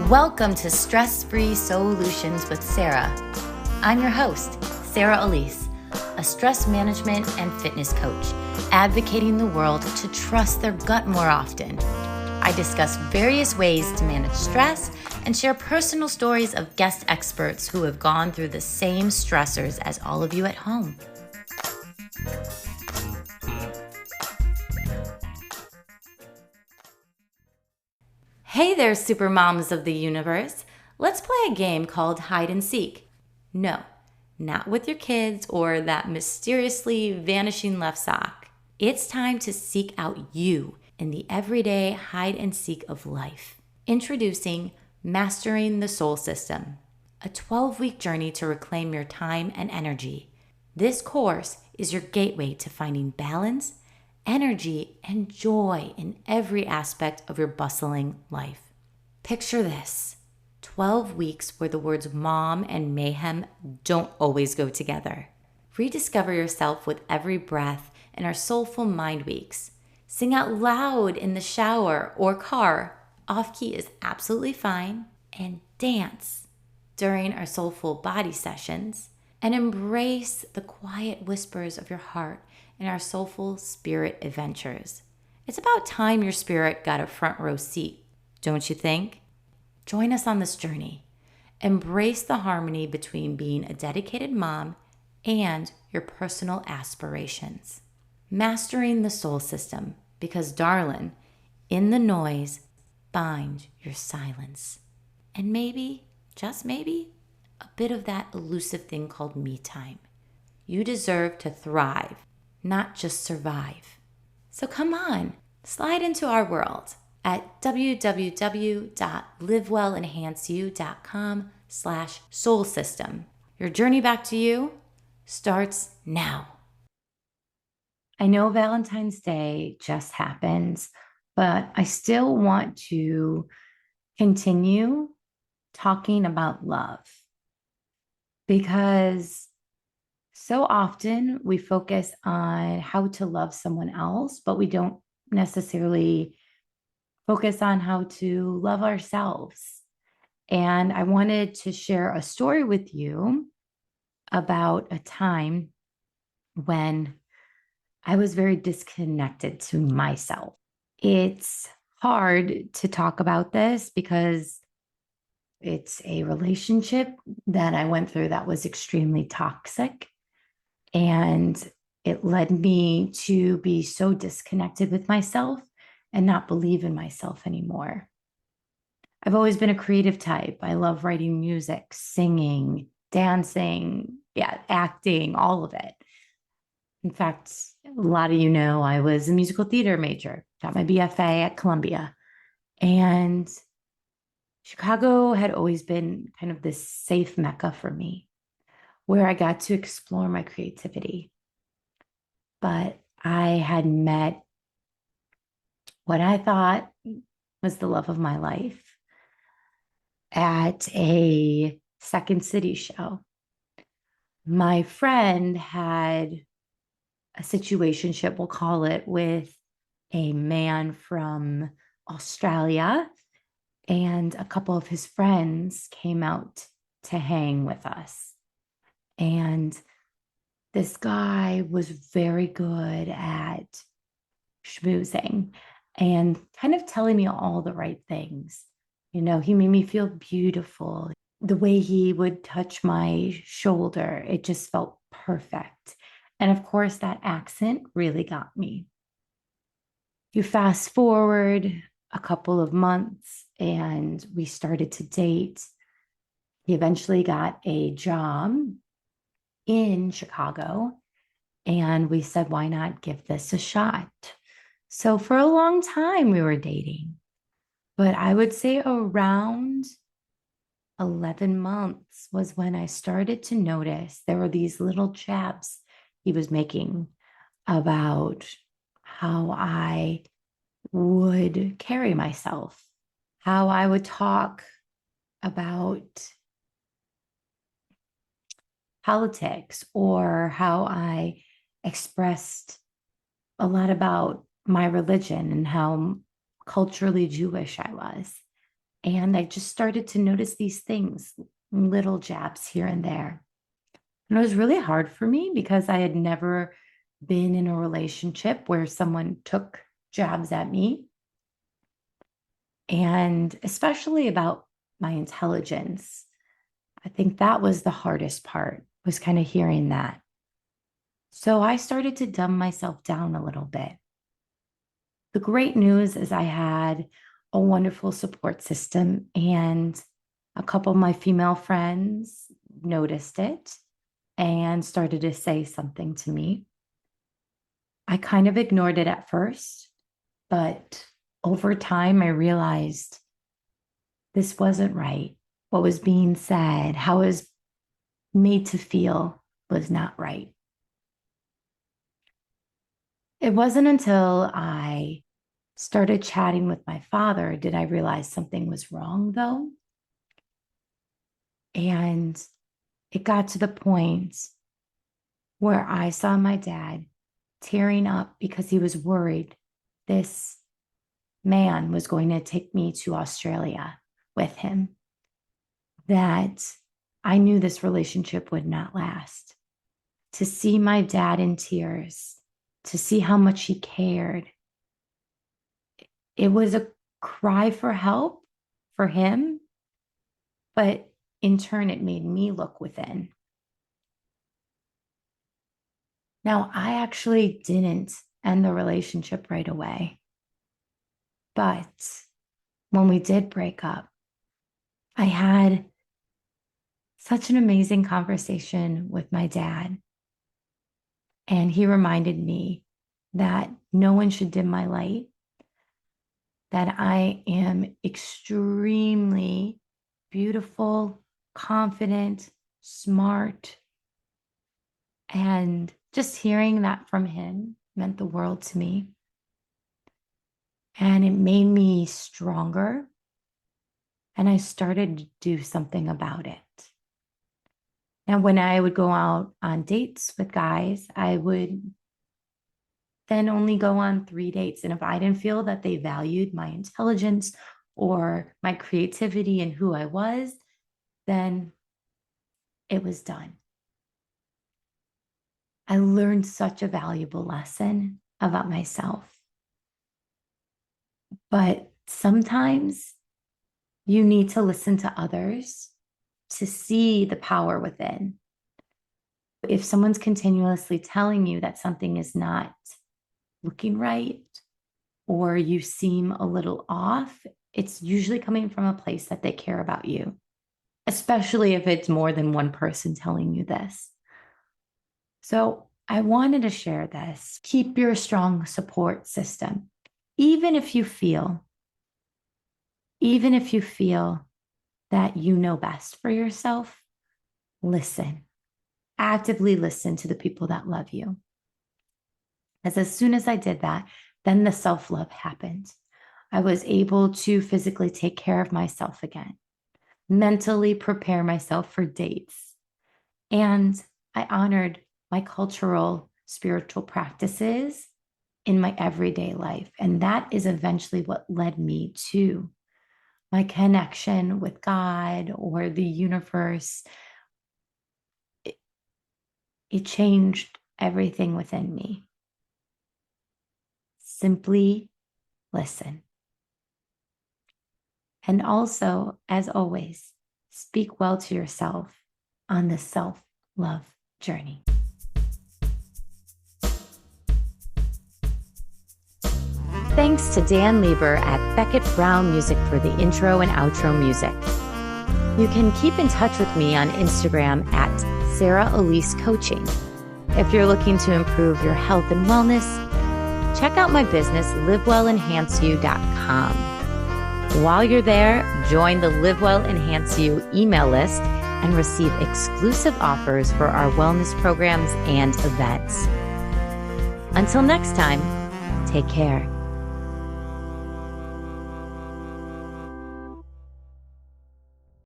Welcome to Stress-Free SOULutions with Sarah. I'm your host, Sarah Alysse, a stress management and fitness coach, advocating the world to trust their gut more often. I discuss various ways to manage stress and share personal stories of guest experts who have gone through the same stressors as all of you at home. Hey there, super moms of the universe. Let's play a game called hide and seek. No, not with your kids or that mysteriously vanishing left sock. It's time to seek out you in the everyday hide and seek of life. Introducing Mastering the Soul System, a 12-week journey to reclaim your time and energy. This course is your gateway to finding balance, energy, and joy in every aspect of your bustling life. Picture this, 12 weeks where the words mom and mayhem don't always go together. Rediscover yourself with every breath in our Soulful Mind Weeks. Sing out loud in the shower or car, off-key is absolutely fine, and dance during our Soulful Body sessions, and embrace the quiet whispers of your heart in our Soulful Spirit adventures. It's about time your spirit got a front row seat, don't you think? Join us on this journey. Embrace the harmony between being a dedicated mom and your personal aspirations. Mastering the soul system, because darling, in the noise, find your silence. And maybe, just maybe, a bit of that elusive thing called me time. You deserve to thrive, not just survive. So come on, slide into our world at www.livewellenhanceyou.com/soul system. Your journey back to you starts now. I know Valentine's Day just happened, but I still want to continue talking about love because so often we focus on how to love someone else, but we don't necessarily focus on how to love ourselves. And I wanted to share a story with you about a time when I was very disconnected to myself. It's hard to talk about this because it's a relationship that I went through that was extremely toxic. And it led me to be so disconnected with myself and not believe in myself anymore. I've always been a creative type. I love writing music, singing, dancing, acting, all of it. In fact, a lot of you know I was a musical theater major, got my BFA at Columbia. And Chicago had always been kind of this safe mecca for me, where I got to explore my creativity. But I had met what I thought was the love of my life at a Second City show. My friend had a situationship, we'll call it, with a man from Australia, and a couple of his friends came out to hang with us. And this guy was very good at schmoozing and kind of telling me all the right things. You know, he made me feel beautiful. The way he would touch my shoulder, it just felt perfect. And of course, that accent really got me. You fast forward a couple of months and we started to date. He eventually got a job in Chicago, and we said, why not give this a shot? So for a long time we were dating, but I would say around 11 months was when I started to notice there were these little jabs he was making about how I would carry myself, how I would talk about politics, or how I expressed a lot about my religion and how culturally Jewish I was. And I just started to notice these things, little jabs here and there. And it was really hard for me because I had never been in a relationship where someone took jabs at me. And especially about my intelligence. I think that was the hardest part, was kind of hearing that. So I started to dumb myself down a little bit. The great news is I had a wonderful support system, and a couple of my female friends noticed it and started to say something to me. I kind of ignored it at first, but over time, I realized this wasn't right. What was being said, how it was made to feel, was not right. It wasn't until I started chatting with my father did I realize something was wrong, though. And it got to the point where I saw my dad tearing up because he was worried this man was going to take me to Australia with him, that I knew this relationship would not last. To see my dad in tears, to see how much he cared, it was a cry for help for him, but in turn, it made me look within. Now, I actually didn't end the relationship right away. But when we did break up, I had such an amazing conversation with my dad. And he reminded me that no one should dim my light, that I am extremely beautiful, confident, smart. And just hearing that from him meant the world to me. And it made me stronger. And I started to do something about it. And when I would go out on dates with guys, I would then only go on 3 dates. And if I didn't feel that they valued my intelligence or my creativity and who I was, then it was done. I learned such a valuable lesson about myself. But sometimes you need to listen to others to see the power within. If someone's continuously telling you that something is not looking right, or you seem a little off, it's usually coming from a place that they care about you, especially if it's more than one person telling you this. So I wanted to share this. Keep your strong support system. Even if you feel that you know best for yourself, listen. Actively listen to the people that love you. As soon as I did that, then the self-love happened. I was able to physically take care of myself again, mentally prepare myself for dates. And I honored my cultural, spiritual practices in my everyday life. And that is eventually what led me to my connection with God or the universe. It changed everything within me. Simply listen. And also, as always, speak well to yourself on the self-love journey. Thanks to Dan Lieber at Beckett Brown Music for the intro and outro music. You can keep in touch with me on Instagram at Sarah Alysse Coaching. If you're looking to improve your health and wellness, check out my business, livewellenhanceyou.com. While you're there, join the Live Well Enhance You email list and receive exclusive offers for our wellness programs and events. Until next time, take care.